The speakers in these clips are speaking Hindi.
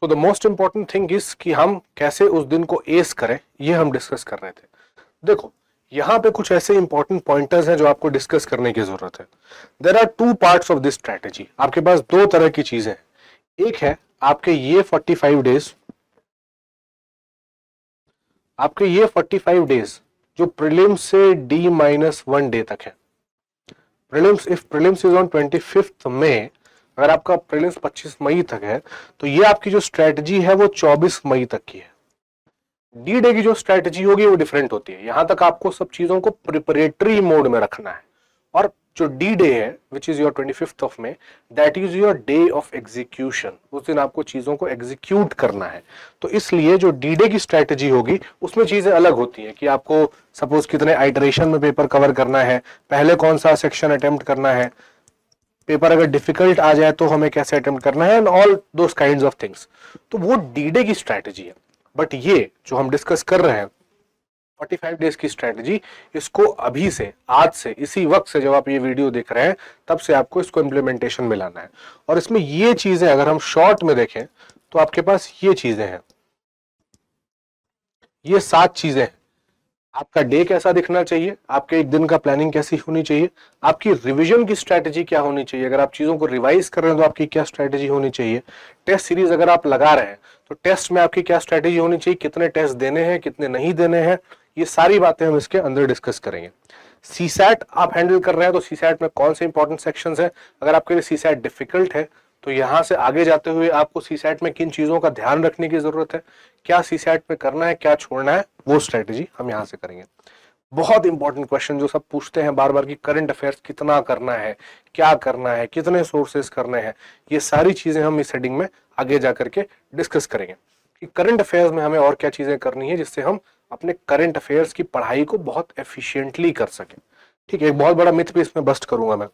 तो the most important thing is कि हम कैसे उस दिन को एस करें, ये हम डिस्कस कर रहे थे। देखो यहां पे कुछ ऐसे इंपॉर्टेंट पॉइंटर्स हैं जो आपको डिस्कस करने की जरूरत है। There are two parts of this strategy. आपके पास दो तरह की चीजें हैं। एक है आपके ये 45 डेज, आपके ये 45 डेज जो प्रीलिम्स से D-1 डे तक है। Prelims, if prelims is on 25 मई, अगर आपका प्रीलिम्स 25 मई तक है तो ये आपकी जो स्ट्रेटजी है वो 24 मई तक की है। डी डे की जो स्ट्रेटजी होगी वो डिफरेंट होती है। यहां तक आपको सब चीजों को प्रिपरेटरी मोड में रखना है। और जो डी डे है which is your 25th of May, that is your day of execution. उस दिन आपको चीजों को एग्जीक्यूट करना है। तो इसलिए जो डी डे की स्ट्रेटजी होगी उसमें चीजें अलग होती हैं कि आपको सपोज कितने आइटरेशन में पेपर कवर करना है, पहले कौन सा सेक्शन अटेम्प्ट करना है, पेपर अगर डिफिकल्ट आ जाए तो हमें कैसे अटेम्प्ट करना है, and all those kinds of things. तो वो डी डे की स्ट्रेटजी है। बट ये जो हम डिस्कस कर रहे हैं 45 डेज की स्ट्रेटजी, इसको अभी से, आज से, इसी वक्त से जब आप ये वीडियो देख रहे हैं तब से आपको इसको इंप्लीमेंटेशन में लाना है। और इसमें ये चीजें अगर हम शॉर्ट में देखें तो आपके पास ये चीजें हैं, ये 7 चीजें हैं। आपका डे कैसा दिखना चाहिए, आपके एक दिन का प्लानिंग कैसी होनी चाहिए, आपकी रिवीजन की स्ट्रैटेजी क्या होनी चाहिए, अगर आप चीजों को रिवाइज कर रहे हैं तो आपकी क्या स्ट्रैटेजी होनी चाहिए, टेस्ट सीरीज अगर आप लगा रहे हैं तो टेस्ट में आपकी क्या स्ट्रैटेजी होनी चाहिए, कितने टेस्ट देने हैं, कितने नहीं देने हैं, ये सारी बातें हम इसके अंदर डिस्कस करेंगे। सीसैट आप हैंडल कर रहे हैं तो सीसैट में कौन से इंपॉर्टेंट सेक्शंस हैं, अगर आपके लिए सीसैट डिफिकल्ट है तो यहां से आगे जाते हुए आपको सीसैट में किन चीजों का ध्यान रखने की जरूरत है, क्या सीसैट में करना है, क्या छोड़ना है, वो स्ट्रेटेजी हम यहां से करेंगे। बहुत इंपॉर्टेंट क्वेश्चन जो सब पूछते हैं बार बार की करंट अफेयर्स कितना करना है, क्या करना है, कितने सोर्सेस करने हैं, ये सारी चीजें हम इस हेडिंग में आगे जाकर के डिस्कस करेंगे कि करंट अफेयर्स में हमें और क्या चीजें करनी है जिससे हम अपने करंट अफेयर्स की पढ़ाई को बहुत एफिशिएंटली कर सकें। ठीक है, एक बहुत बड़ा मिथ भी इसमें बस्ट करूंगा मैं।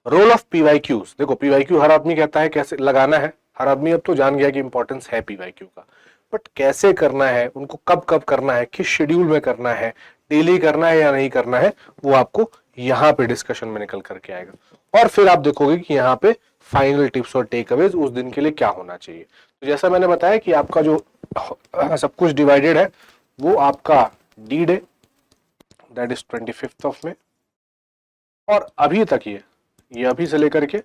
Role of PYQs. देखो पीवाईक्यू हर आदमी कहता है कैसे लगाना है, हर आदमी अब तो जान गया कि इंपॉर्टेंस है पीवाईक्यू का, बट कैसे करना है, उनको कब कब करना है, किस शेड्यूल में करना है, डेली करना है या नहीं करना है, वो आपको यहाँ पे डिस्कशन में निकल करके आएगा। और फिर आप देखोगे कि यहाँ पे फाइनल टिप्स और टेक अवेज उस दिन के लिए क्या होना चाहिए। तो जैसा मैंने बताया कि आपका जो सब कुछ डिवाइडेड है वो आपका D day that is 25th of May, और अभी तक ये अभी से लेकर के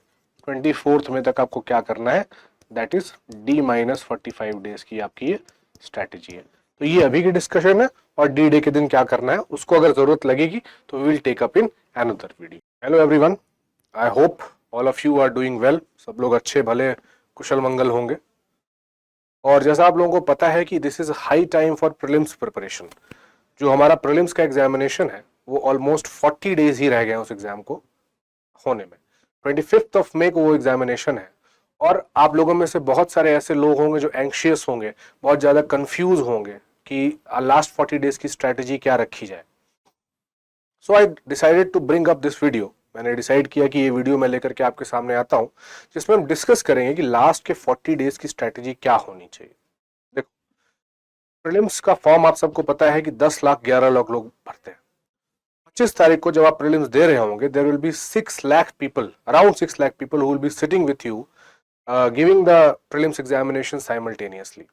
24th में तक आपको क्या करना है, दैट इज D-45 डेज की आपकी ये स्ट्रैटेजी है। तो ये अभी की डिस्कशन है, और डी डे के दिन क्या करना है उसको अगर जरूरत लगेगी तो we will take up in another video. Hello everyone, I hope all of you are doing well. सब लोग अच्छे भले कुशल मंगल होंगे। और जैसा आप लोगों को पता है कि this is high time for prelims preparation. जो हमारा प्रीलिम्स का एग्जामिनेशन है वो ऑलमोस्ट 40 डेज ही रह गए उस एग्जाम को होने में। 25th ऑफ मई को वो एग्जामिनेशन है, और आप लोगों में से बहुत सारे ऐसे लोग होंगे जो एंग्शियस होंगे, बहुत ज्यादा कंफ्यूज होंगे कि लास्ट 40 डेज की स्ट्रैटेजी क्या रखी जाए। So I decided to bring up this video. मैंने डिसाइड किया कि ये वीडियो मैं लेकर के आपके सामने आता हूं जिसमें हम डिस्कस करेंगे कि लास्ट के 40 डेज की स्ट्रैटेजी क्या होनी चाहिए। देखो प्रीलिम्स का फॉर्म आप सबको पता है कि 10,11,00,000 लोग भरते हैं। 25 तारीख को जब आप प्रीलिम्स दे रहे होंगे there will be 6 lakh people, around 6 lakh people who will be sitting with you giving the prelims examination simultaneously.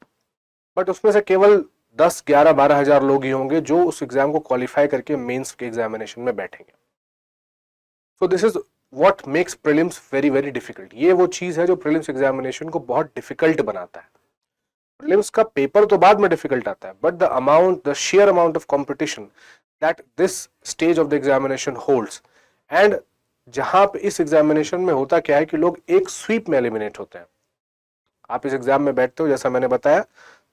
But उसमें से केवल 10, 11, 12,000 लोग ही होंगे जो उस एग्जाम को क्वालिफाई करके मेंस के एग्जामिनेशन में बैठेंगे। So this is what makes prelims very very difficult. ये वो चीज है जो प्रीलिम्स एग्जामिनेशन को बहुत डिफिकल्ट बनाता है। प्रीलिम्स का पेपर तो बाद में डिफिकल्ट आता है, but the amount, the share amount of competition that this stage of the examination holds, and जहां पे इस एग्जामिनेशन में होता क्या है कि लोग एक स्वीप में एलिमिनेट होते हैं। आप इस एग्जाम में बैठते हो, जैसा मैंने बताया,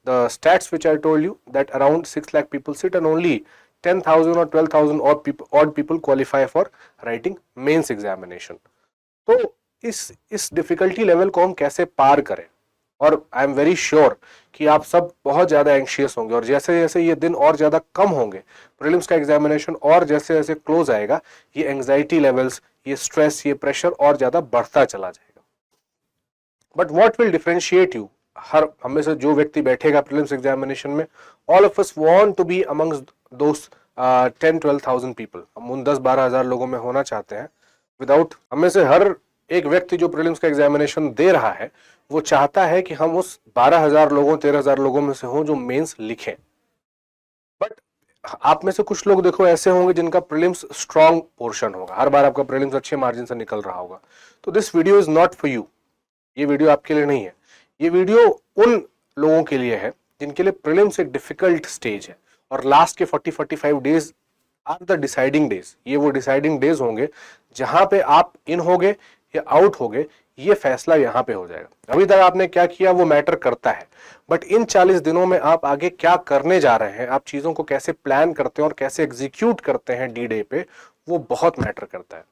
the stats which I told you that around 6 lakh people sit and only 10,000 or 12,000 odd people qualify for writing mains examination. तो इस डिफिकल्टी लेवल को हम कैसे पार करें, और आई एम वेरी श्योर कि आप सब बहुत ज्यादा एंग्शियस होंगे, और जैसे जैसे ये दिन और ज्यादा कम होंगे, प्रीलिम्स का एग्जामिनेशन और जैसे जैसे क्लोज आएगा, ये एंग्जाइटी लेवल्स, ये स्ट्रेस, ये प्रेशर और ज्यादा बढ़ता चला जाएगा। But what will differentiate you, हर हमें से जो व्यक्ति बैठेगा प्रीलिम्स एग्जामिनेशन में, all of us want to be amongst those 10-12,000 people. हम उन 10-12,000 लोगों में होना चाहते हैं। विदाउट, हमें से हर एक व्यक्ति जो प्रीलिम्स का एग्जामिनेशन दे रहा है वो चाहता है कि हम उस 12,000 लोगों 13,000 लोगों में से हों जो मेंस लिखें। बट आप में से कुछ लोग देखो ऐसे होंगे जिनका प्रीलिम्स स्ट्रॉन्ग पोर्शन होगा, हर बार आपका प्रीलिम्स अच्छे मार्जिन से निकल रहा होगा, तो this video is not for you. ये वीडियो आपके लिए नहीं है। ये वीडियो उन लोगों के लिए है जिनके लिए प्रीलिम्स एक डिफिकल्ट स्टेज है और लास्ट के 40-45 days are the deciding days. ये वो डिसाइडिंग डेज होंगे जहां पे आप इन होगे या आउट होगे, ये फैसला यहां पे हो जाएगा। अभी तक आपने क्या किया वो मैटर करता है, बट इन 40 दिनों में आप आगे क्या करने जा रहे हैं, आप चीजों को कैसे प्लान करते हैं और कैसे एग्जीक्यूट करते हैं डी डे पे, वो बहुत मैटर करता है।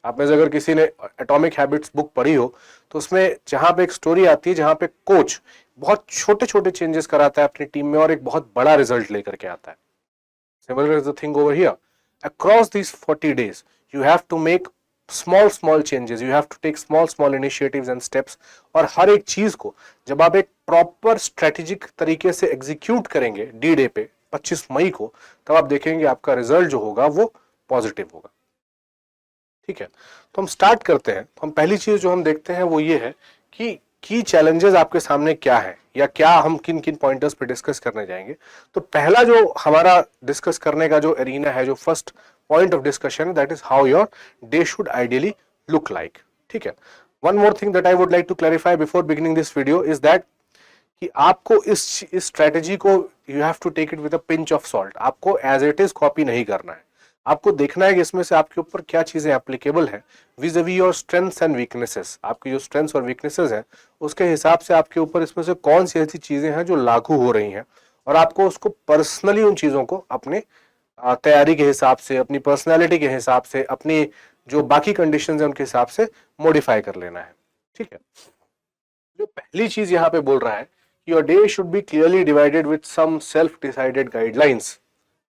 आप में से अगर किसी ने एटॉमिक हैबिट्स बुक पढ़ी हो तो उसमें जहां पे एक स्टोरी आती है जहां पे कोच बहुत छोटे छोटे चेंजेस कराता है अपनी टीम में और एक बहुत बड़ा रिजल्ट लेकर के आता है। Similar is the thing over here. Across these 40 days, you have to make small changes. You have to take small initiatives and steps. और हर एक चीज को जब आप एक प्रॉपर स्ट्रेटेजिक तरीके से एग्जीक्यूट करेंगे डी डे पे 25 मई को, तब आप देखेंगे आपका रिजल्ट जो होगा वो पॉजिटिव होगा। ठीक है, तो हम स्टार्ट करते हैं। हम पहली चीज जो हम देखते हैं वो ये है कि की चैलेंजेस आपके सामने क्या है या क्या हम किन किन पॉइंटर्स पे डिस्कस करने जाएंगे। तो पहला जो हमारा डिस्कस करने का जो एरिना है, जो फर्स्ट पॉइंट ऑफ डिस्कशन है, that is how your day should ideally look like. ठीक है, one more thing that I would like to clarify before beginning this video is that कि आपको इस स्ट्रेटेजी को you have to take it with a pinch of salt. आपको एज इट इज कॉपी नहीं करना है, आपको देखना है कि इसमें से आपके ऊपर क्या चीजें एप्लीकेबल है विज अवी योर स्ट्रेंथ्स एंड वीकनेसेस। आपकी जो स्ट्रेंथ्स और वीकनेसेस हैं उसके हिसाब से आपके ऊपर इसमें से कौन सी ऐसी चीजें हैं जो लागू हो रही हैं, और आपको उसको पर्सनली उन चीजों को अपने तैयारी के हिसाब से, अपनी पर्सनैलिटी के हिसाब से, अपनी जो बाकी कंडीशन है उनके हिसाब से मॉडिफाई कर लेना है। ठीक है, जो पहली चीज यहाँ पे बोल रहा है, your day should be clearly divided with some self decided guidelines.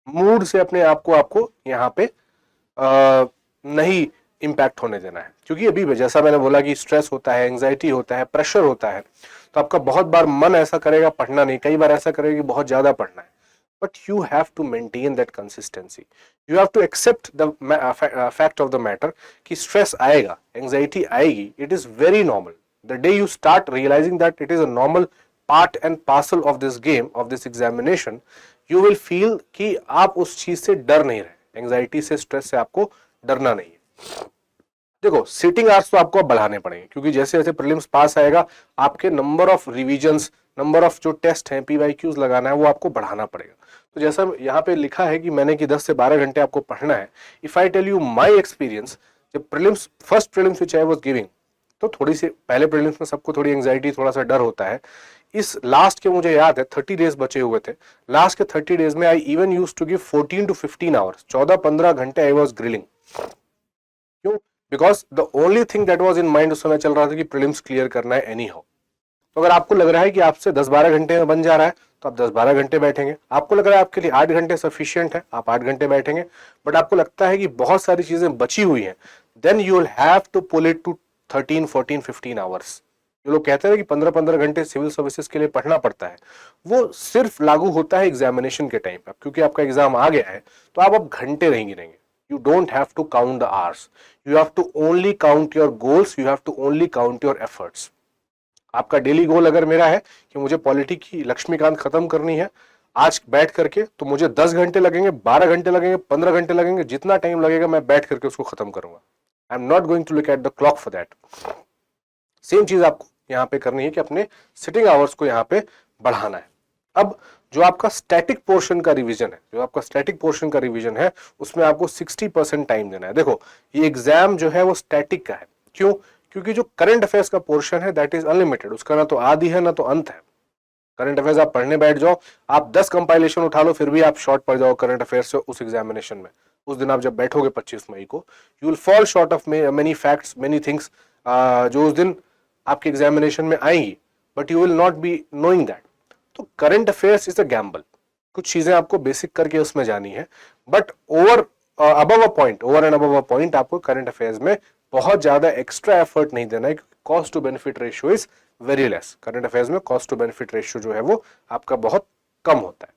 Mood से अपने आप को आपको यहाँ पे नहीं इंपैक्ट होने देना है, क्योंकि अभी जैसा मैंने बोला कि स्ट्रेस होता है, एंजाइटी होता है, प्रेशर होता है, तो आपका बहुत बार मन ऐसा करेगा पढ़ना नहीं, कई बार ऐसा करेगा कि बहुत ज्यादा पढ़ना है। But you have to maintain that consistency, you have to accept the fact of the matter कि स्ट्रेस आएगा, एंजाइटी आएगी, it is very normal. The day you start realising that it is a normal part and parcel of this game, of this examination, you will feel कि आप उस चीज से डर नहीं रहे, एंजाइटी से, स्ट्रेस से आपको डरना नहीं है। देखो, सिटिंग आवर्स तो आपको बढ़ाने पड़ेंगे, क्योंकि जैसे जैसे प्रीलिम्स पास आएगा आपके number of revisions, number of जो टेस्ट हैं, पीवाईक्यूज लगाना है, वो आपको बढ़ाना पड़ेगा। तो जैसा यहाँ पे लिखा है कि मैंने कि 10 से 12 घंटे आपको पढ़ना है। If I tell you my experience, जब prelims, first prelims which I was giving, तो थोड़ी सी पहले प्रीलिम्स में सबको थोड़ी एंजाइटी, थोड़ा सा डर होता है। इस लास्ट के मुझे याद है 30 डेज बचे हुए थे, लास्ट के 30 डेज में I even used to give 14 to 15 hours, 14-15 घंटे आई वाज ग्रिलिंग। क्यों? Because the only thing that was in mind उस समय चल रहा था कि प्रीलिम्स क्लियर करना है एनी हाउ। तो अगर आपको लग रहा है कि आपसे 10-12 घंटे में बन जा रहा है तो आप 10-12 घंटे बैठेंगे। आपको लग रहा है आपके लिए 8 घंटे सफिशियंट है, आप 8 घंटे बैठेंगे। बट आपको लगता है कि बहुत सारी चीजें बची हुई हैं, then you will have to pull it to 13, 14, 15 hours. जो लोग कहते हैं कि 15-15 घंटे सिविल सर्विसेज के लिए पढ़ना पड़ता है, वो सिर्फ लागू होता है एग्जामिनेशन के टाइम पर, क्योंकि आपका एग्जाम आ गया है तो आप अब घंटे नहीं गिनेंगे। You don't have to count the hours. You have to only count your goals. You have to only count your efforts. आपका डेली गोल अगर मेरा है कि मुझे पॉलिटी की लक्ष्मीकांत खत्म करनी है आज बैठ करके, तो मुझे 10 घंटे लगेंगे, 12 घंटे लगेंगे, 15 घंटे लगेंगे, जितना टाइम लगेगा मैं बैठ करके उसको खत्म करूंगा। I am not going to look at the clock for that. Same चीज आपको यहाँ पे करनी है कि अपने सिटिंग आवर्स को यहाँ पे बढ़ाना है। अब जो आपका स्टैटिक पोर्शन का रिवीजन है, जो आपका स्टैटिक पोर्शन का रिवीजन है, उसमें आपको 60% टाइम देना है। देखो, ये एग्जाम जो है वो स्टैटिक का है। क्यों? क्योंकि जो करंट अफेयर्स का पोर्शन है दैट इज अनलिमिटेड, उसका ना तो आदि है ना तो अंत है। करंट अफेयर्स आप पढ़ने बैठ जाओ, आप 10 कंपाइलेशन उठा लो, फिर भी आप शॉर्ट पड़ जाओ करंट अफेयर्स से उस एग्जामिनेशन में। उस दिन आप जब बैठोगे 25 मई को, you will fall short of many facts, many things जो उस दिन आपके एग्जामिनेशन में आएंगी, but you will not be knowing that. तो current affairs is a gamble. कुछ चीजें आपको बेसिक करके उसमें जानी है, but over above a point, over and above a point आपको करंट अफेयर्स में बहुत ज्यादा एक्स्ट्रा एफर्ट नहीं देना है, क्योंकि cost to benefit ratio is very less. Current affairs में कॉस्ट टू बेनिफिट रेशियो जो है वो आपका बहुत कम होता है।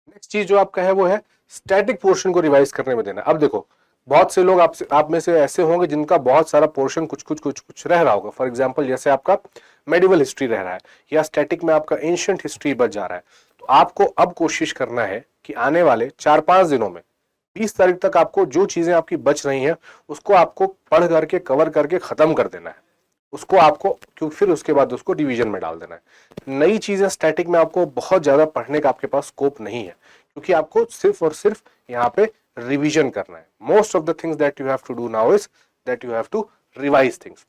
नेक्स्ट चीज जो आपका है वो है स्टैटिक पोर्शन को रिवाइज करने में देना। अब देखो, बहुत से लोग आप में से ऐसे होंगे जिनका बहुत सारा पोर्शन कुछ रह रहा होगा। फॉर एग्जांपल जैसे आपका मेडिवल हिस्ट्री रह रहा है या स्टैटिक में आपका एंशिएंट हिस्ट्री बच जा रहा है, तो आपको अब कोशिश करना है कि आने वाले 4-5 दिनों में 20 तारीख तक आपको जो चीजें आपकी बच रही हैं उसको आपको पढ़ करके कवर करके खत्म कर देना है। उसको आपको क्योंकि फिर उसके बाद उसको रिवीजन में डाल देना है। नई चीजें स्टैटिक में आपको बहुत ज्यादा पढ़ने का आपके पास स्कोप नहीं है, क्योंकि आपको सिर्फ और सिर्फ यहाँ पे रिवीजन करना है। Most of the things that you have to do now is that you have to revise things.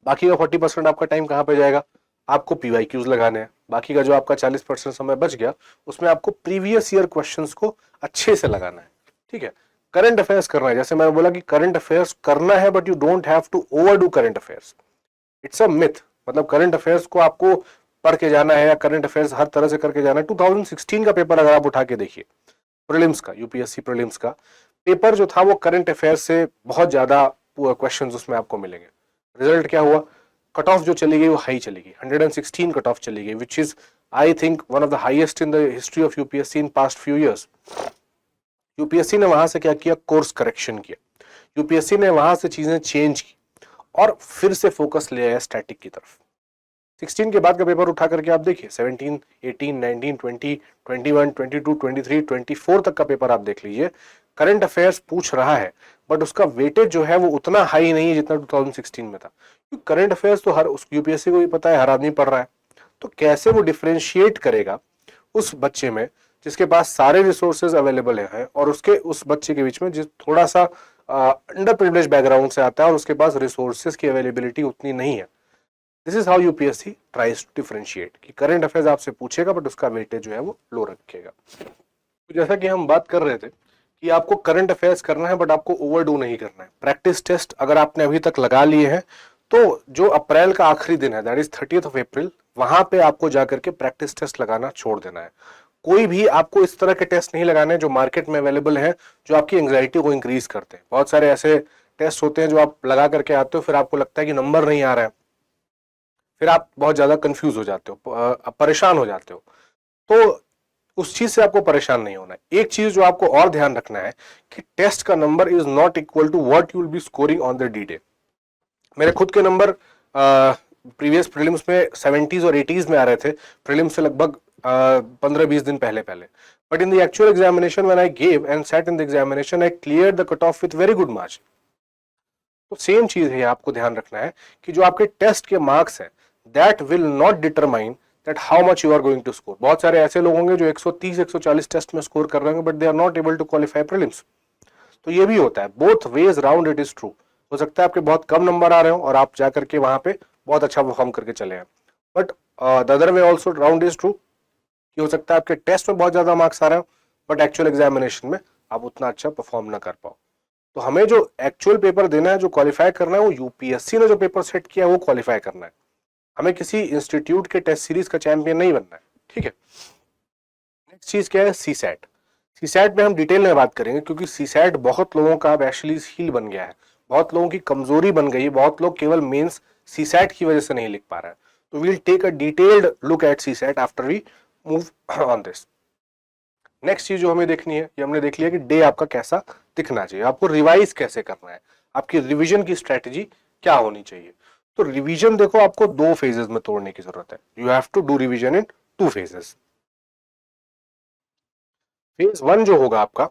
बाकी का 40% आपका टाइम कहाँ पे जाएगा, आपको पीवाईक्यूज लगाने हैं। बाकी का जो आपका 40% समय बच गया उसमें आपको प्रीवियस ईयर क्वेश्चंस को अच्छे से लगाना है। ठीक है, करंट अफेयर्स करना है, जैसे मैंने बोला कि करंट अफेयर्स करना है but you don't have to overdo current affairs. It's a myth, मतलब करंट अफेयर्स को आपको पढ़ के जाना है या करंट अफेयर्स हर तरह से करके जाना है। 2016 का पेपर अगर आप उठा के देखिए, प्रीलिम्स का, यूपीएससी प्रीलिम्स का पेपर जो था वो करंट अफेयर्स से बहुत ज्यादा क्वेश्चंस उसमें आपको मिलेंगे। रिजल्ट क्या हुआ, कट ऑफ जो चली गई वो हाई चली गई, 116 कट ऑफ चली गई, which is I think one of the highest in the history of UPSC in past few years. UPSC ने वहां से क्या किया, कोर्स करेक्शन किया। यूपीएससी ने वहां से चीजें चेंज की और फिर से फोकस ले आया स्टैटिक की तरफ। 16 के बाद का पेपर उठा करके आप देखिए, 17, 18, 19, 20, 21, 22, 23, 24 तक का पेपर आप देख लीजिए। करंट अफेयर्स पूछ रहा है बट उसका वेटेज जो है वो उतना हाई नहीं है जितना 2016 में था, क्योंकि करंट अफेयर्स तो हर उस यूपीएससी को भी पता है, हर आदमी पढ़ रहा है। तो कैसे वो डिफरेंशिएट करेगा उस बच्चे में जिसके पास सारे रिसोर्सेज अवेलेबल है और उसके उस बच्चे के बीच में जिस थोड़ा सा अंडर प्रिविलेज बैकग्राउंड से आता है और उसके पास रिसोर्सेज की अवेलेबिलिटी उतनी नहीं है। This is how UPSC tries to differentiate कि करंट अफेयर्स आपसे पूछेगा बट उसका वेटेज जो है वो लो रखेगा। तो जैसा कि हम बात कर रहे थे कि आपको करंट अफेयर्स करना है बट आपको ओवरडू नहीं करना है। प्रैक्टिस टेस्ट अगर आपने अभी तक लगा लिए हैं तो जो अप्रैल का आखिरी दिन है, that is 30th of April, वहां पे आपको जाकर के प्रैक्टिस टेस्ट लगाना छोड़ देना है। कोई भी आपको इस तरह के टेस्ट नहीं लगाने जो मार्केट में अवेलेबल है, जो आपकी एंग्जाइटी को इंक्रीज करते हैं। बहुत सारे ऐसे टेस्ट होते हैं जो आप लगा करके आते हो, फिर आपको लगता है कि नंबर नहीं आ रहा है, फिर आप बहुत ज्यादा कंफ्यूज हो जाते हो, परेशान हो जाते हो। तो उस चीज से आपको परेशान नहीं होना है। एक चीज जो आपको और ध्यान रखना है कि टेस्ट का number is not equal to what you will be scoring on the D day. मेरे खुद के नंबर प्रीवियस प्रीलिम्स में 70s और 80s में आ रहे थे, प्रीलिम्स से लगभग 15-20 दिन पहले but in the actual examination when I gave and sat in the examination I cleared the cut off with very good margin. तो सेम चीज है, आपको ध्यान रखना है कि जो आपके टेस्ट के मार्क्स हैं that will not determine that how much you are going to score. बहुत सारे ऐसे लोग होंगे जो 130-140 टेस्ट में स्कोर कर रहे होंगे but they are not able to qualify prelims. तो ये भी होता है, both ways round it is true. हो सकता है आपके बहुत कम नंबर आ रहे हो और आप जाकर के वहां पे बहुत अच्छा परफॉर्म करके चले हैं, but the other way also round is true कि हो सकता है आपके टेस्ट में बहुत ज्यादा मार्क्स आ रहे हो बट एक्चुअल एग्जामिनेशन में आप उतना अच्छा परफॉर्म ना कर पाओ। तो हमें जो एक्चुअल पेपर देना है, जो क्वालिफाई करना है, वो यूपीएससी ने जो पेपर सेट किया है वो क्वालिफाई करना है। हमें किसी इंस्टीट्यूट के टेस्ट सीरीज का चैंपियन नहीं बनना है। ठीक है, नेक्स्ट चीज क्या है, सीसैट। सीसैट में हम डिटेल में बात करेंगे क्योंकि सीसैट बहुत लोगों का अब एशलीज हील बन गया है, बहुत लोगों की कमजोरी बन गई है, बहुत लोग केवल मेंस सीसैट की वजह से नहीं लिख पा रहे हैं। तो we'll take a detailed look at CSAT after we move on this. Next चीज जो हमें देखनी है, ये हमने देख लिया कि डे आपका कैसा दिखना चाहिए, आपको रिवाइज कैसे करना है, आपकी रिवीजन की स्ट्रेटेजी क्या होनी चाहिए। तो रिवीजन देखो आपको 2 फेजेस में तोड़ने की जरूरत है। You have to do revision in 2 phases. Phase 1 जो होगा आपका,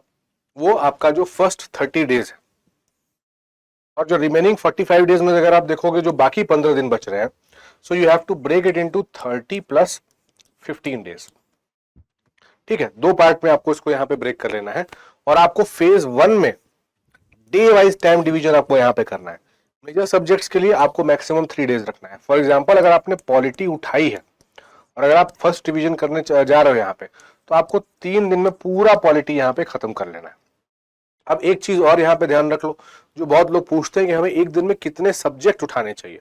वो आपका जो फर्स्ट 30 डेज है और जो रिमेनिंग 45 डेज में अगर आप देखोगे जो बाकी 15 दिन बच रहे हैं, so you have to break it into 30 plus 15 days. ठीक है, 2 पार्ट में आपको इसको यहां पे ब्रेक कर लेना है और आपको फेज 1 में डे वाइज टाइम डिवीजन आपको यहां पे करना है। मेजर सब्जेक्ट्स के लिए आपको मैक्सिमम 3 डेज रखना है। फॉर एग्जांपल अगर आपने पॉलिटी उठाई है और अगर आप फर्स्ट डिवीजन करने जा रहे हो यहाँ पे, तो आपको 3 दिन में पूरा पॉलिटी यहाँ पे खत्म कर लेना है। अब एक चीज और यहाँ पे ध्यान रख लो, जो बहुत लोग पूछते हैं कि हमें एक दिन में कितने सब्जेक्ट उठाने चाहिए,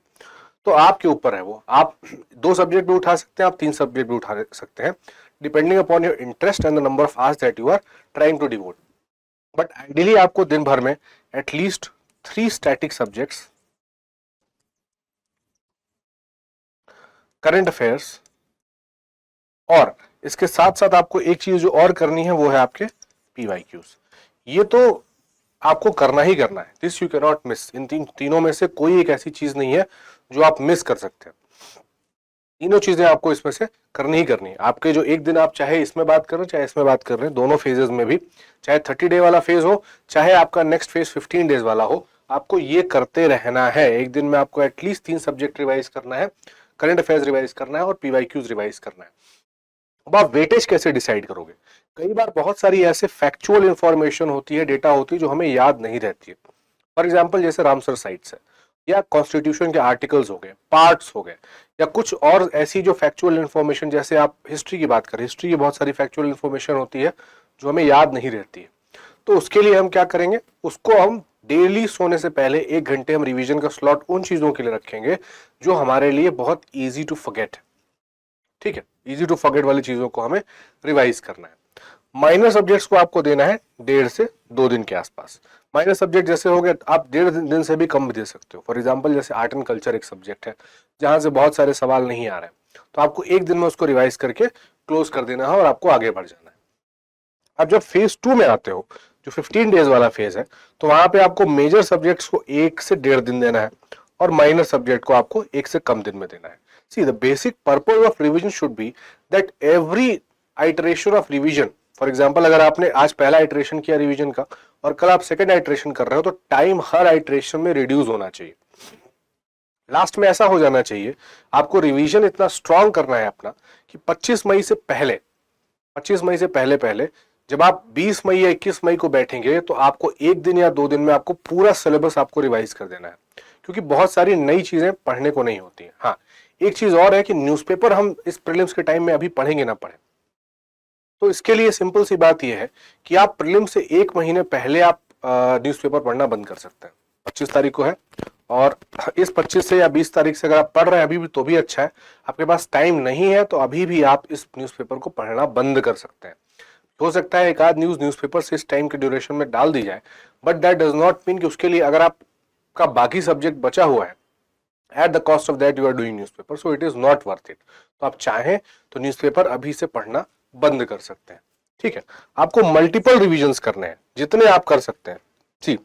तो आपके ऊपर है वो। आप 2 सब्जेक्ट भी उठा सकते हैं, आप 3 सब्जेक्ट भी उठा सकते हैं, depending upon your interest and the number of hours that you are trying to devote. But ideally आपको दिन भर में at least 3 static subjects, current affairs, और इसके साथ साथ आपको एक चीज जो और करनी है वो है आपके पीवाईक्यूज। ये तो आपको करना ही करना है। This you can not miss. इन तीनों में से कोई एक ऐसी चीज नहीं है जो आप मिस कर सकते हैं। तीनों चीजें आपको इसमें से करनी ही करनी है। आपके जो एक दिन आप चाहे इसमें बात कर रहे हो चाहे इसमें बात कर रहे हैं, दोनों फेजेस में भी, चाहे 30 डे वाला फेज हो चाहे आपका नेक्स्ट फेज 15 डेज वाला हो, आपको ये करते रहना है। एक दिन में आपको एटलीस्ट 3 सब्जेक्ट रिवाइज करना है, करंट अफेयर्स रिवाइज करना है और पीवाईक्यूज रिवाइज करना है। अब आप वेटेज कैसे डिसाइड करोगे? कई बार बहुत सारी ऐसे फैक्चुअल इंफॉर्मेशन होती है, डेटा होती है जो हमें याद नहीं रहती है। फॉर एग्जाम्पल जैसे रामसर साइट्स है, या कॉन्स्टिट्यूशन के आर्टिकल्स हो गए, पार्ट्स हो गए, या कुछ और ऐसी जो फैक्चुअल इंफॉर्मेशन, जैसे आप हिस्ट्री की बात करें, हिस्ट्री की बहुत सारी फैक्चुअल इंफॉर्मेशन होती है जो हमें याद नहीं रहती है। तो उसके लिए हम क्या करेंगे, उसको हम डेली सोने से पहले 1 घंटे हम रिवीजन का स्लॉट उन चीजों के लिए रखेंगे जो हमारे लिए बहुत ईजी टू फॉरगेट है। ठीक है, इजी टू फॉरगेट वाली चीजों को हमें रिवाइज करना है। माइनर सब्जेक्ट्स को आपको देना है 1.5 से 2 दिन के आसपास। माइनर सब्जेक्ट जैसे हो गए, आप 1.5 दिन से भी कम भी दे सकते हो। फॉर एग्जांपल जैसे आर्ट एंड कल्चर एक सब्जेक्ट है जहां से बहुत सारे सवाल नहीं आ रहे हैं, तो आपको एक दिन में उसको रिवाइज करके क्लोज कर देना है और आपको आगे बढ़ जाना है। अब जब फेज 2 में आते हो, जो 15 डेज वाला फेज है, तो वहां पे आपको मेजर सब्जेक्ट्स को 1 से 1.5 दिन देना है और माइनर सब्जेक्ट को आपको 1 से कम दिन में देना है। See, the basic purpose of revision should be that every iteration of revision, for example अगर आपने आज पहला आइट्रेशन किया रिवीजन का और कल आप सेकंड आइट्रेशन कर रहे हो, तो टाइम हर आइट्रेशन में रिड्यूस होना चाहिए। लास्ट में ऐसा हो जाना चाहिए, आपको रिवीजन इतना स्ट्रांग करना है अपना कि 25 मई से पहले, 25 मई से पहले पहले जब आप 20 मई या 21 मई को बैठेंगे, तो आपको एक दिन या 2 दिन में आपको पूरा सिलेबस आपको रिवाइज कर देना है, क्योंकि बहुत सारी नई चीजें पढ़ने को नहीं होती हैं। हाँ, एक चीज और है कि न्यूज़पेपर हम इस प्रीलिम्स के टाइम में अभी पढ़ेंगे ना पढ़े, तो इसके लिए सिंपल सी बात यह है कि आप प्रीलिम्स से 1 महीने पहले आप न्यूज़पेपर पढ़ना बंद कर सकते हैं। 25 तारीख को है, और इस 25 से या 20 तारीख से अगर आप पढ़ रहे हैं अभी भी तो भी अच्छा है। आपके पास टाइम नहीं है तो अभी भी आप इस न्यूज़पेपर को पढ़ना बंद कर सकते हैं। हो सकता है एक आध न्यूज़पेपर से इस टाइम के ड्यूरेशन में डाल दी जाए, but that does not mean कि उसके लिए अगर आपका बाकी सब्जेक्ट बचा हुआ है, at the cost of that you are doing newspaper, so it is not worth it। तो आप चाहें तो न्यूज़पेपर अभी से पढ़ना बंद कर सकते हैं। ठीक है, आपको मल्टीपल रिवीजन्स करने हैं, जितने आप कर सकते हैं। जी,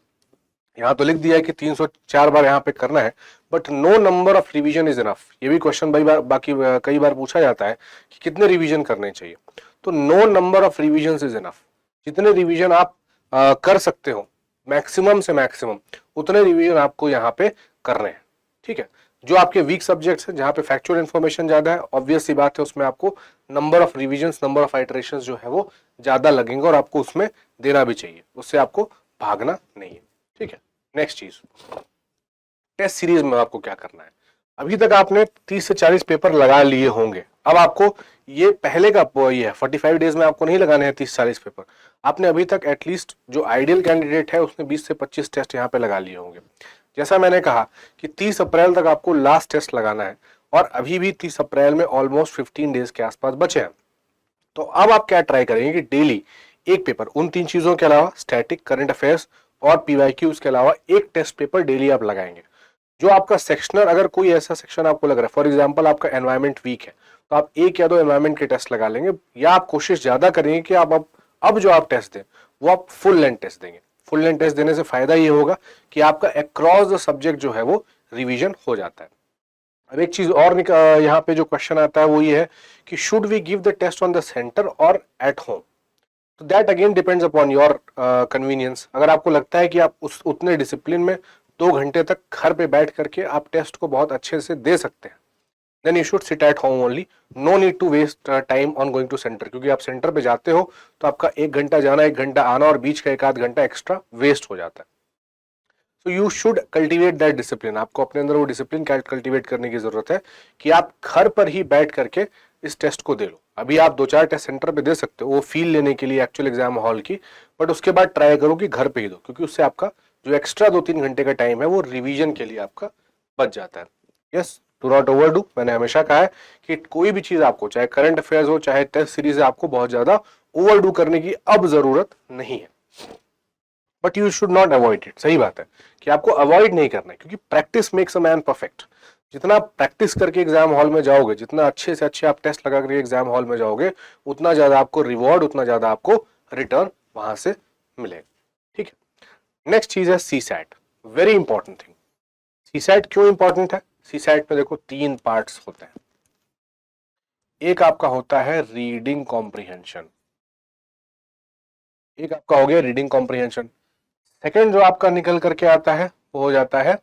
यहाँ तो लिख दिया है कि 304 बार यहाँ पे करना है, but no number of revision is enough. ये भी क्वेश्चन बाकी कई बार पूछा जाता है कि कितने रिवीजन करने चाहिए, तो no number of revision is enough. जितने रिवीजन आप कर सकते हो मैक्सिमम से मैक्सिमम, उतने रिवीजन आपको यहाँ पे करने हैं। ठीक है, जो आपके वीक सब्जेक्ट्स हैं, जहां पे फैक्चुअल इंफॉर्मेशन ज्यादा है, ऑब्वियस सी बात है उसमें आपको number of revisions, number of iterations जो है वो ज्यादा लगेंगे और आपको उसमें देना भी चाहिए, उससे आपको भागना नहीं है। ठीक है, नेक्स्ट चीज, टेस्ट सीरीज में आपको क्या करना है। अभी तक आपने 30 से 40 पेपर लगा लिए होंगे। अब आपको ये पहले का ये है, 45 डेज में आपको नहीं लगाने हैं 30-40 पेपर। आपने अभी तक एटलीस्ट जो आइडियल कैंडिडेट है उसने 20 से 25 टेस्ट यहाँ पे लगा लिए होंगे। जैसा मैंने कहा कि 30 अप्रैल तक आपको लास्ट टेस्ट लगाना है, और अभी भी 30 अप्रैल में ऑलमोस्ट 15 डेज के आसपास बचे हैं। तो अब आप क्या ट्राई करेंगे कि डेली एक पेपर, उन 3 चीजों के अलावा स्टैटिक, करंट अफेयर्स और पीवाईक्यूज के अलावा एक टेस्ट पेपर डेली आप लगाएंगे। जो आपका सेक्शनल, अगर कोई ऐसा सेक्शन आपको लग रहा है, फॉर एग्जांपल आपका एनवायरमेंट वीक है, तो आप 1 या 2 एनवायरमेंट के टेस्ट लगा लेंगे, या आप कोशिश ज्यादा करेंगे कि आप अब जो आप टेस्ट दें वो आप फुल लेंथ टेस्ट देंगे। फुल लेंथ टेस्ट देने से फायदा ये होगा कि आपका अक्रॉस द सब्जेक्ट जो है वो रिवीजन हो जाता है। अब एक चीज और यहाँ पे जो क्वेश्चन आता है वो ये है कि should we give the test on the centre और एट होम। तो that again depends upon your convenience. अगर आपको लगता है कि आप उस उतने डिसिप्लिन में 2 घंटे तक घर पे बैठ करके आप टेस्ट को बहुत अच्छे से दे सकते हैं, then you should sit at home only, no need to waste time on going to center। क्योंकि आप सेंटर पे जाते हो तो आपका 1 घंटा जाना, 1 घंटा आना, और बीच का 1 आध घंटा एक्स्ट्रा वेस्ट हो जाता है। So you should cultivate that discipline. आपको अपने अंदर वो डिसिप्लिन कल्टिवेट करने की जरूरत है कि आप घर पर ही बैठ करके इस टेस्ट को दे लो। अभी आप 2-4 टेस्ट सेंटर पे दे सकते हो वो फील लेने के लिए एक्चुअल एग्जाम हॉल की, बट उसके बाद ट्राई करो कि घर पे ही दो, क्योंकि उससे आपका जो एक्स्ट्रा 2-3 घंटे का टाइम है वो रिवीजन के लिए आपका बच जाता है। Yes, do not overdo. मैंने हमेशा कहा है कि कोई भी चीज आपको, चाहे करंट अफेयर्स हो चाहे टेस्ट सीरीज है, आपको बहुत ज्यादा ओवरडू करने की अब जरूरत नहीं है, but you should not avoid it. सही बात है कि आपको अवॉइड नहीं करना है, क्योंकि practice makes a man perfect. जितना आप प्रैक्टिस करके एग्जाम हॉल में जाओगे, जितना अच्छे से अच्छे आप टेस्ट लगा करके एग्जाम हॉल में जाओगे, उतना ज्यादा आपको रिवॉर्ड, उतना ज्यादा आपको रिटर्न वहां से मिलेगा। ठीक है, नेक्स्ट चीज है CSAT, very important thing. CSAT क्यों इंपॉर्टेंट है? सी सैट में देखो 3 पार्ट्स होते हैं। एक आपका होता है रीडिंग कॉम्प्रिहेंशन, एक आपका हो गया रीडिंग कॉम्प्रिहेंशन। सेकंड जो आपका निकल करके आता है वो हो जाता है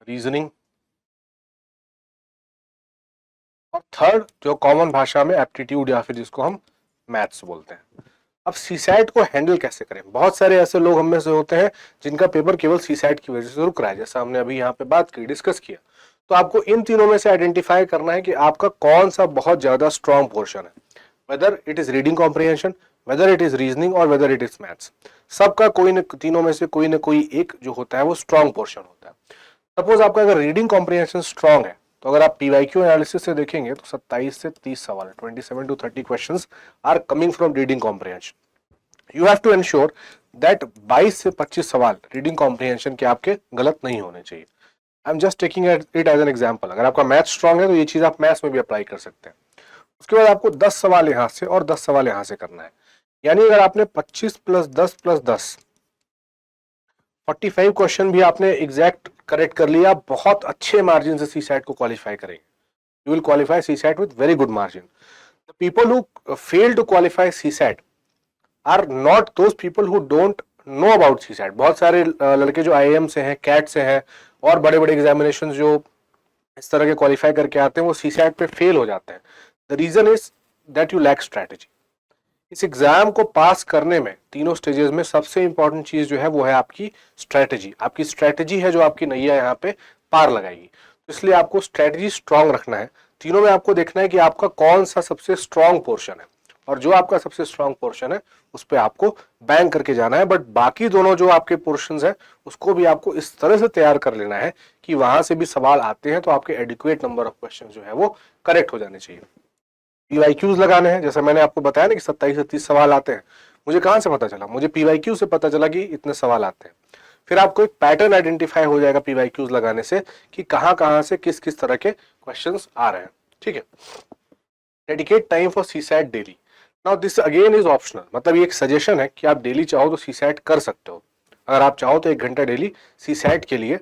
रीजनिंग, और थर्ड जो कॉमन भाषा में एप्टीट्यूड या फिर जिसको हम मैथ्स बोलते हैं। अब सीसैट को हैंडल कैसे करें? बहुत सारे ऐसे लोग हम में से होते हैं जिनका पेपर केवल सीसैट की वजह से रुक रहा है, जैसा हमने अभी यहाँ पे बात की, डिस्कस किया। तो आपको इन तीनों में से आइडेंटिफाई करना है कि आपका कौन सा बहुत ज्यादा स्ट्रॉन्ग पोर्शन है, whether it is reading comprehension, whether it is reasoning और वेदर इट इज मैथ्स। सबका कोई न तीनों में से कोई ना कोई एक जो होता है वो स्ट्रॉन्ग पोर्शन होता है। सपोज आपका अगर रीडिंग कॉम्प्रिहेंशन स्ट्रॉन्ग है तो अगर आप पीवाईक्यू एनालिसिस से देखेंगे तो 27 से 30 सवाल है, 27 to 30 questions are coming from reading comprehension. You have to ensure that 22 से 25 सवाल रीडिंग कॉम्प्रिहेंशन के आपके गलत नहीं होने चाहिए। I am just taking it as an example. अगर आपका मैथ स्ट्रॉन्ग है तो ये चीज आप मैथ्स में भी अप्लाई कर सकते हैं। उसके बाद आपको 10 सवाल यहां से और 10 सवाल यहां से करना है, यानी अगर आपने 25 प्लस 10 प्लस 10 45 क्वेश्चन भी आपने एग्जैक्ट करेक्ट कर लिया, बहुत अच्छे मार्जिन से सीसैट को क्वालिफाई करेंगे। You will qualify CSAT with very good margin. The people who fail to qualify CSAT are not those people who don't know about CSAT. बहुत सारे लड़के जो आईआईएम से हैं, कैट से हैं और बड़े बड़े एग्जामिनेशन जो इस तरह के क्वालिफाई करके आते हैं वो सीसैट पे फेल हो जाते हैं। The reason is that you lack strategy. इस एग्जाम को पास करने में तीनों स्टेजेस में सबसे इंपॉर्टेंट चीज जो है वो है आपकी स्ट्रैटेजी। आपकी स्ट्रैटेजी है जो आपकी नैया यहाँ पे पार लगाएगी। तो इसलिए आपको स्ट्रैटेजी स्ट्रांग रखना है। तीनों में आपको देखना है कि आपका कौन सा सबसे स्ट्रांग पोर्शन है, और जो आपका सबसे स्ट्रांग पोर्शन है उस पर आपको बैंक करके जाना है। बट बाकी दोनों जो आपके पोर्शंस है उसको भी आपको इस तरह से तैयार कर लेना है कि वहां से भी सवाल आते हैं तो आपके एडिक्वेट नंबर ऑफ क्वेश्चन जो है वो करेक्ट हो जाने चाहिए। पीवाईक्यूज लगाने हैं, जैसे मैंने आपको बताया ना कि 27 से 30 सवाल आते हैं। मुझे कहां से पता चला? मुझे पीवाईक्यू से पता चला कि इतने सवाल आते हैं। फिर आपको एक पैटर्न आइडेंटिफाई हो जाएगा पीवाईक्यूज लगाने से कि कहां कहां से किस किस तरह के क्वेश्चंस आ रहे हैं। ठीक है। Dedicate time for CSAT daily. Now this again is optional, मतलब ये एक सजेशन है कि आप डेली चाहो तो सीसैट कर सकते हो। अगर आप चाहो तो 1 घंटा डेली सीसैट के लिए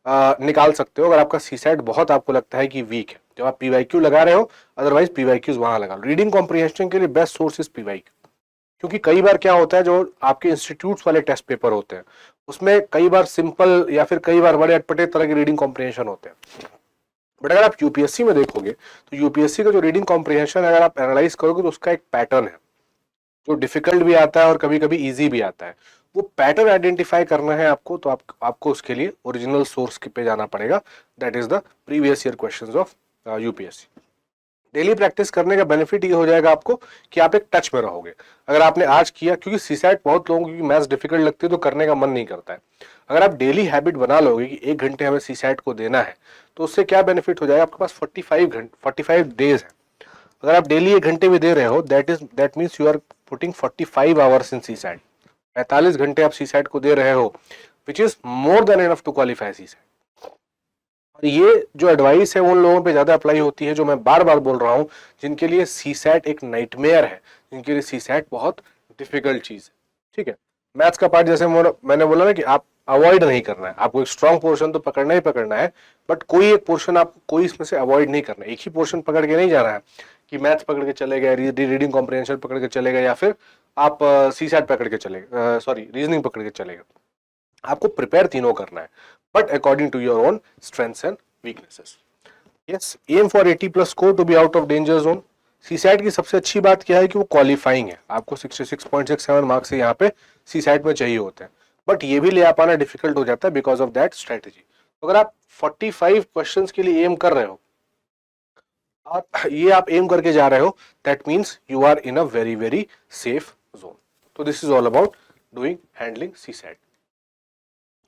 निकाल सकते हो, अगर आपका सीसैट बहुत आपको लगता है कि वीक है। जब आप पीवाईक्यू लगा रहे हो, अदरवाइज पीवाईक्यूज वहां लगा लो। रीडिंग कॉम्प्रिहेंशन के लिए बेस्ट सोर्स इज पीवाईक्यू, क्योंकि कई बार क्या होता है जो आपके इंस्टीट्यूट्स वाले टेस्ट पेपर होते हैं उसमें कई बार सिंपल या फिर कई बार बड़े अटपटे तरह के रीडिंग कॉम्प्रिहेंशन होते हैं। बट अगर आप यूपीएससी में देखोगे तो यूपीएससी का जो रीडिंग कॉम्प्रिहेंशन अगर आप एनालाइज करोगे तो उसका एक पैटर्न है जो डिफिकल्ट भी आता है और कभी कभी इजी भी आता है। वो पैटर्न आइडेंटिफाई करना है आपको, तो आपको उसके लिए ओरिजिनल सोर्स पे जाना पड़ेगा, that is the previous year questions of UPSC. Daily practice करने का बेनिफिट ये हो जाएगा आपको कि आप एक टच में रहोगे। अगर आपने आज किया, क्योंकि सीसैट बहुत लोगों की मैथ्स डिफिकल्ट लगती है तो करने का मन नहीं करता है। अगर आप डेली हैबिट बना लोगे कि 1 घंटे हमें सीसैट को देना है, तो उससे क्या बेनिफिट हो जाएगा? आपके पास 45 डेज है। अगर आप डेली 1 घंटे भी दे रहे हो, that means you are putting 45 hours in CSAT. 45 घंटे आप सीसैट को दे रहे हो, which is more than enough to qualify CSAT. और ये जो एडवाइस है उन लोगों पे ज्यादा अप्लाई होती है जो मैं बार बार बोल रहा हूं, जिनके लिए सीसैट एक नाइटमेयर है, जिनके लिए सीसैट बहुत डिफिकल्ट चीज है। ठीक है। मैथ्स का पार्ट जैसे मैंने बोला ना कि आप अवॉइड नहीं करना है, आपको एक स्ट्रॉन्ग पोर्शन तो पकड़ना ही पकड़ना है, बट कोई एक पोर्शन आप कोई इसमें से अवॉइड नहीं करना है। एक ही पोर्शन पकड़ के नहीं जाना है कि मैथ्स पकड़ के चले गए, रीडिंग कॉम्प्रिहेंशन पकड़ के चले गए, या फिर आप सीसैट पकड़ के चले गए, सॉरी रीजनिंग पकड़ के चले गए। आपको प्रिपेयर तीनों करना है, but according to your own strengths and weaknesses. Yes, aim for 80+ score to be out of danger zone. CSAT की सबसे अच्छी बात क्या है कि वो क्वालिफाइंग है। आपको 66.67 मार्क्स यहाँ पे सीसैट में चाहिए होते हैं, बट ये भी ले आ पाना डिफिकल्ट हो जाता है बिकॉज ऑफ दैट स्ट्रेटेजी। अगर आप 45 क्वेश्चंस के लिए एम कर रहे हो और ये आप एम करके जा रहे हो, that means you are in a very very safe zone. तो this is all about doing handling CSAT.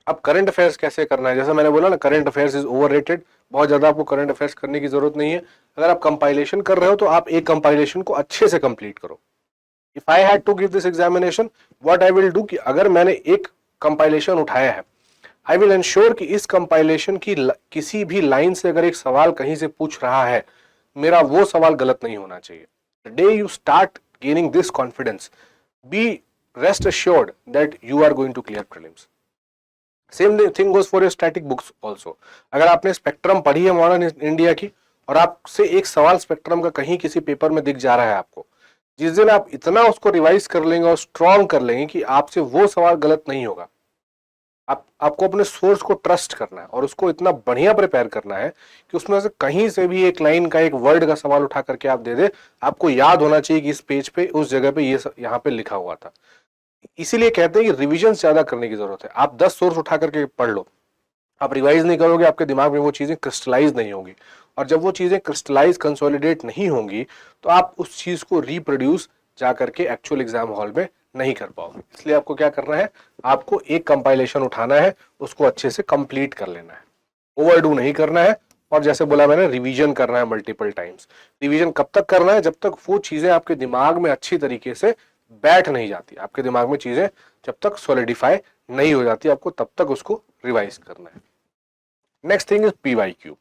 अब करंट अफेयर्स कैसे करना है? जैसा मैंने बोला ना, करंट अफेयर्स इज ओवररेटेड। बहुत ज्यादा आपको करंट अफेयर्स करने की जरूरत नहीं है। अगर आप कंपाइलेशन कर रहे हो तो आप एक कंपाइलेशन को अच्छे से कंप्लीट करो। If I had to give this examination, what I will do कि अगर मैंने एक कंपाइलेशन उठाया है, आई विल एंश्योर कि इस कंपाइलेशन की किसी भी लाइन से अगर एक सवाल कहीं से पूछ रहा है, मेरा वो सवाल गलत नहीं होना चाहिए। The day you start gaining this confidence, be rest assured that you are going to clear prelims. Same thing goes for your static books also. अगर आपने स्पेक्ट्रम पढ़ी है मॉडर्न इंडिया की और आपसे एक सवाल स्पेक्ट्रम का कहीं किसी पेपर में दिख जा रहा है आपको, जिस दिन आप इतना उसको रिवाइज कर लेंगे और स्ट्रॉन्ग कर लेंगे कि आपसे वो सवाल गलत नहीं होगा. आपको अपने सोर्स को ट्रस्ट करना है और उसको इतना बढ़िया प्रिपेयर करना है कि उसमें से कहीं से भी एक लाइन का, एक वर्ड का सवाल उठा करके आप दे दे, आपको याद होना चाहिए कि इस पेज पे, उस जगह पे ये यहाँ पे लिखा हुआ था. इसीलिए कहते हैं कि रिवीजन ज्यादा करने की जरूरत है. आप 10 सोर्स उठा करके पढ़ लो, आप रिवाइज नहीं करोगे, आपके दिमाग में वो चीजें क्रिस्टलाइज नहीं होंगी, और जब वो चीजें क्रिस्टलाइज, कंसोलिडेट नहीं होंगी तो आप उस चीज को रिप्रोड्यूस जा करके एक्चुअल एग्जाम हॉल में नहीं कर पाओगे. इसलिए आपको क्या करना है, आपको एक कंपाइलेशन उठाना है, उसको अच्छे से कंप्लीट कर लेना है, ओवरडू नहीं करना है. और जैसे बोला मैंने, रिवीजन करना है मल्टीपल टाइम्स. रिवीजन कब तक करना है, जब तक वो चीजें आपके दिमाग में अच्छी तरीके से बैठ नहीं जाती. आपके दिमाग में चीजें जब तक सॉलिडिफाई नहीं हो जाती, आपको तब तक उसको रिवाइज करना है. Next thing is PYQ.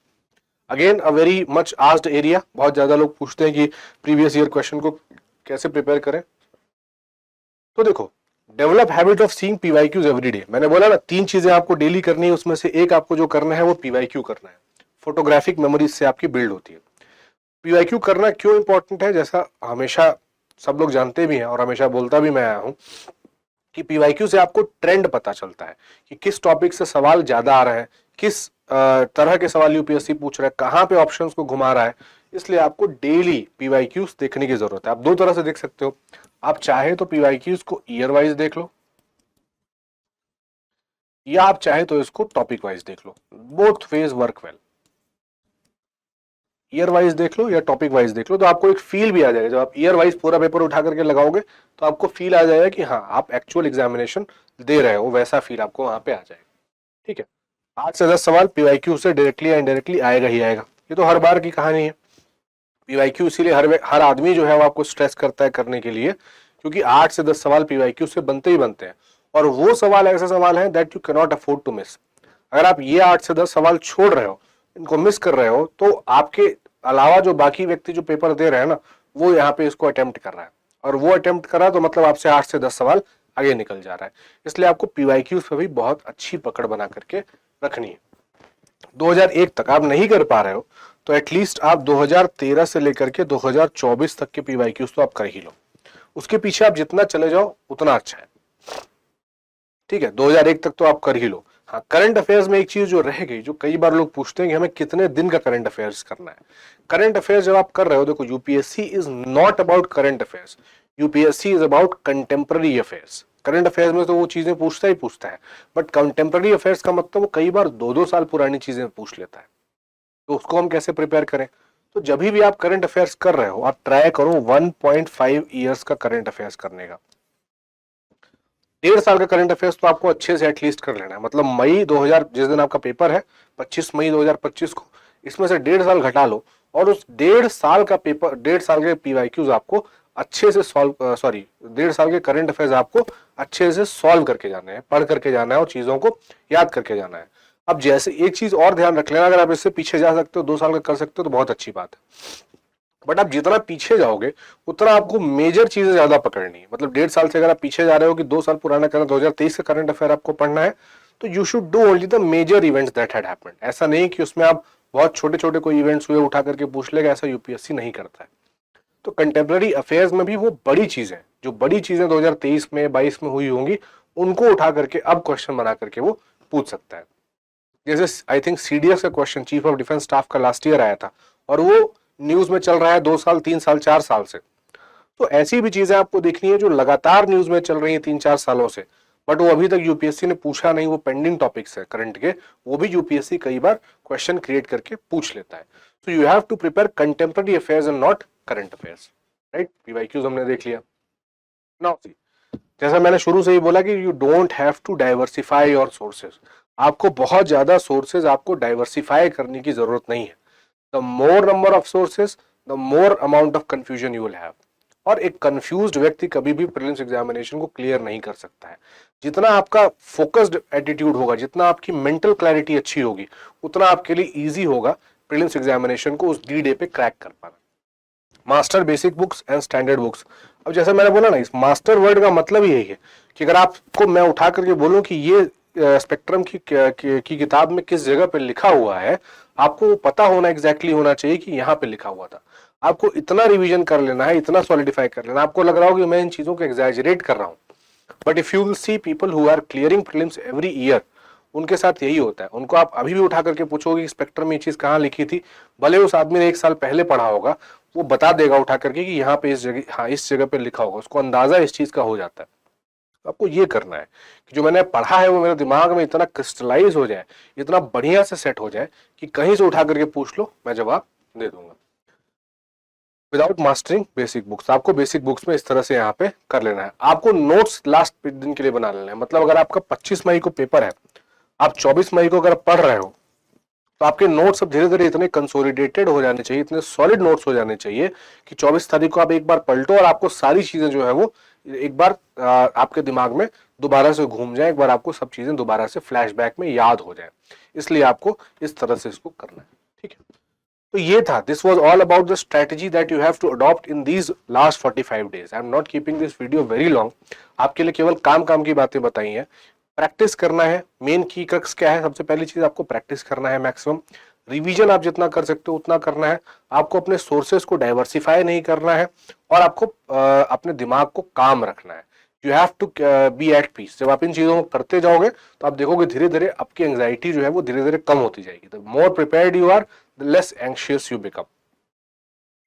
Again a very much asked area. बहुत ज्यादा लोग पूछते हैं कि प्रीवियस ईयर क्वेश्चन को कैसे प्रिपेयर करें. तो देखो, develop habit of seeing PYQs every day. मैंने बोला ना, 3 चीजें आपको डेली करनी है, उसमें से एक आपको जो करना है वो पीवाईक्यू करना है. फोटोग्राफिक मेमोरीज से आपकी बिल्ड होती है. पीवाईक्यू करना क्यों इंपॉर्टेंट है, जैसा हमेशा सब लोग जानते भी हैं और हमेशा बोलता भी मैं आया हूं कि पीवाईक्यू से आपको ट्रेंड पता चलता है कि किस टॉपिक से सवाल ज्यादा आ रहा है, किस तरह के सवाल यूपीएससी पूछ रहा है, कहां पे ऑप्शंस को घुमा रहा है. इसलिए आपको डेली पीवाईक्यूज देखने की जरूरत है. आप 2 तरह से देख सकते हो. आप चाहे तो पीवाईक्यूज को ईयर वाइज देख लो, या आप चाहे तो इसको टॉपिक वाइज देख लो. Both ways work well. Year wise देख लो या टॉपिक वाइज देख लो, तो आपको एक फील भी आ जाएगा. जब आप ईयर वाइज पूरा पेपर उठा करके लगाओगे तो आपको फील आ जाएगा कि हाँ, आप एक्चुअल एग्जामिनेशन दे रहे हो, वैसा फील आपको वहां पे आ जाएगा. ठीक है. 8 से 10 सवाल पीवाईक्यू से डायरेक्टली या इनडायरेक्टली आएगा ही आएगा. ये तो हर बार की कहानी है. पीवाईक्यू इसीलिए हर आदमी जो है वो आपको स्ट्रेस करता है करने के लिए, क्योंकि 8 से 10 सवाल पीवाईक्यू से बनते ही बनते हैं. और वो सवाल ऐसे सवाल हैं that you can not afford to miss. अगर आप ये 8 से 10 सवाल छोड़ रहे हो, इनको मिस कर रहे हो, तो आपके अलावा जो बाकी व्यक्ति जो पेपर दे रहे हैं ना, वो यहाँ पे इसको अटेम्प्ट कर रहा है, और वो अटेम्प्ट कर रहा है तो मतलब आपसे 8 से 10 सवाल आगे निकल जा रहा है. इसलिए आपको पीवाईक्यूज पे भी बहुत अच्छी पकड़ बना करके रखनी है. 2001 तक आप नहीं कर पा रहे हो तो एटलीस्ट आप 2013 से लेकर के 2024 तक के पीवाईक्यूज तो आप कर ही लो. उसके पीछे आप जितना चले जाओ उतना अच्छा है. ठीक है, 2001 तक तो आप कर ही लो. हाँ, करंट अफेयर्स में एक चीज जो रह गई, जो कई बार लोग पूछते हैं कि हमें कितने दिन का करंट अफेयर्स करना है. करंट अफेयर्स जब आप कर रहे हो, देखो, UPSC is not about current affairs, UPSC is about contemporary affairs. Current affairs में तो वो चीजें पूछता ही पूछता है, बट कंटेम्पररी अफेयर्स का मतलब वो कई बार 2-2 साल पुरानी चीजें पूछ लेता है. तो उसको हम कैसे प्रिपेयर करें? तो जब भी आप करंट अफेयर्स कर रहे हो, आप ट्राई करो 1.5 ईयर्स का करंट अफेयर्स करने का. 1.5 साल का करंट अफेयर्स तो आपको अच्छे से एटलीस्ट कर लेना है. मतलब मई 2000, जिस दिन आपका पेपर है 25 मई 2025 को, इसमें से 1.5 साल घटा लो और उस 1.5 साल का पेपर, 1.5 साल के पीवाईक्यूज आपको अच्छे से सॉल्व, 1.5 साल के करंट अफेयर्स आपको अच्छे से सॉल्व करके जाने हैं, पढ़ करके जाना है और चीजों को याद करके जाना है. अब जैसे एक चीज और ध्यान रख लेना, अगर आप इससे पीछे जा सकते हो, 2 साल का कर सकते हो तो बहुत अच्छी बात है. बट आप जितना पीछे जाओगे उतना आपको मेजर चीजें ज्यादा पकड़नी है. मतलब 1.5 साल से अगर आप पीछे जा रहे हो कि 2 साल पुराना करंट, 2023 का करंट अफेयर आपको पढ़ना है, तो you should do only the major events that had happened. ऐसा नहीं कि उसमें आप बहुत छोटे छोटे कोई इवेंट्स हुए उठा करके पूछ लेगा, ऐसा यूपीएससी नहीं करता है. तो कंटेम्पररी अफेयर्स में भी वो बड़ी चीजें, जो बड़ी चीजें 2023 में 22 में हुई होंगी, उनको उठा करके अब क्वेश्चन बना करके वो पूछ सकता है. जैसे आई थिंक सीडीएस का question, chief of defence staff का, लास्ट ईयर आया था और वो न्यूज में चल रहा है 2 साल 3 साल 4 साल से. तो ऐसी भी चीजें आपको देखनी है जो लगातार न्यूज में चल रही है 3-4 सालों से, बट वो अभी तक यूपीएससी ने पूछा नहीं, वो पेंडिंग टॉपिक्स है करंट के, वो भी यूपीएससी कई बार क्वेश्चन क्रिएट करके पूछ लेता है. So you have to prepare contemporary affairs and not current affairs. Right, PYQs हमने देख लिया. नाउ सी, जैसा मैंने शुरू से ही बोला कि you don't have to diversify your sources. आपको बहुत ज्यादा सोर्सेज आपको डाइवर्सिफाई करने की जरूरत नहीं है. The more number of sources, the more amount of confusion you will have. और एक कंफ्यूज्ड व्यक्ति कभी भी प्रीलिम्स एग्जामिनेशन को क्लियर नहीं कर सकता है. जितना आपका फोकस्ड एटीट्यूड होगा, जितना आपकी मेंटल क्लैरिटी अच्छी होगी, उतना आपके लिए इजी होगा प्रीलिम्स एग्जामिनेशन को उस डी डे पे क्रैक कर पाना. Master basic books and standard books. अब जैसे मैंने बोला ना, इस मास्टर वर्ड का मतलब यही है कि अगर आपको मैं उठा करके बोलूं कि ये स्पेक्ट्रम की किताब में किस जगह पे लिखा हुआ है, आपको पता होना एग्जैक्टली होना चाहिए कि यहाँ पे लिखा हुआ था। आपको इतना रिवीजन कर लेना है, इतना सॉलिडिफाई कर लेना, आपको लग रहा हो कि मैं इन चीजों को एग्जैजरेट कर रहा हूँ, but if you will see people who are clearing prelims every year, उनके साथ यही होता है। उनको आप अभी भी उठा करके पूछोगे कि स्पेक्ट्रम में ये चीज कहाँ लिखी थी, भले उस आदमी ने 1 साल पहले पढ़ा होगा, वो बता देगा उठा करके कि यहाँ पे इस जगह, हाँ इस जगह पे लिखा होगा, उसको अंदाजा इस चीज का हो जाता है। तो आपको ये करना है कि जो मैंने पढ़ा है वो मेरे दिमाग में इतना क्रिस्टलाइज हो जाए, इतना बढ़िया से सेट हो जाए कि कहीं से उठा करके पूछ लो, मैं जवाब दे दूंगा। विदाउट मास्टरिंग बेसिक बुक्स, आपको बेसिक बुक्स में इस तरह से यहाँ पे कर लेना है। आपको नोट्स लास्ट दिन के लिए बना लेना है। मतलब अगर आपका 25 मई को पेपर है, आप 24 मई को अगर पढ़ रहे हो, तो आपके नोट्स अब धीरे धीरे इतने कंसोलिडेटेड हो जाने चाहिए, इतने सॉलिड नोट्स हो जाने चाहिए कि 24 तारीख को आप एक बार पलटो और आपको सारी चीजें जो है वो एक बार आपके दिमाग में दोबारा से घूम जाए, एक बार आपको सब चीजें दोबारा से फ्लैशबैक में याद हो जाए। इसलिए आपको इस तरह से इसको करना है, ठीक है। तो ये था, this was all about the strategy that you have to adopt in these last 45 days. I am not keeping this video very long, आपके लिए केवल काम की बातें बताई हैं। प्रैक्टिस करना है, मेन की क्रक्स क्या है, सबसे पहली चीज आपको प्रैक्टिस करना है। मैक्सिमम रिवीजन आप जितना कर सकते हो उतना करना है। आपको अपने सोर्सेस को डाइवर्सिफाई नहीं करना है और आपको अपने दिमाग को काम रखना है। You have to be at peace. जब आप इन चीजों को करते जाओगे तो आप देखोगे धीरे धीरे आपकी एंग्जाइटी जो है वो धीरे धीरे कम होती जाएगी। The more prepared you are, the less anxious you become.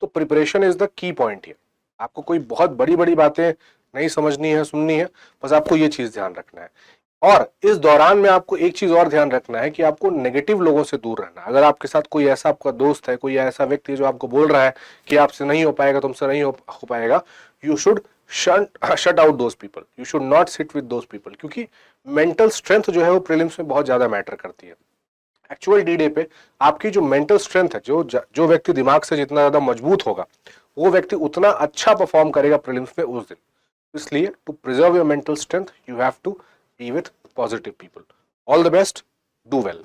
तो preparation is the key point here. आपको कोई बहुत बड़ी बड़ी बातें नहीं समझनी है, सुननी है, बस आपको ये चीज ध्यान रखना है। और इस दौरान में आपको एक चीज और ध्यान रखना है कि आपको नेगेटिव लोगों से दूर रहना है। अगर आपके साथ कोई ऐसा आपका दोस्त है, कोई ऐसा व्यक्ति है जो आपको बोल रहा है कि आपसे नहीं हो पाएगा, तुमसे नहीं हो पाएगा, you should shut out those people, you should not sit with those people. क्योंकि मेंटल स्ट्रेंथ जो है वो प्रीलिम्स में बहुत ज्यादा मैटर करती है। एक्चुअल डी डे पे आपकी जो मेंटल स्ट्रेंथ है, जो व्यक्ति दिमाग से जितना ज्यादा मजबूत होगा, वो व्यक्ति उतना अच्छा परफॉर्म करेगा प्रीलिम्स में उस दिन। इसलिए to preserve your mental strength you have to be with positive people. All the best. Do well.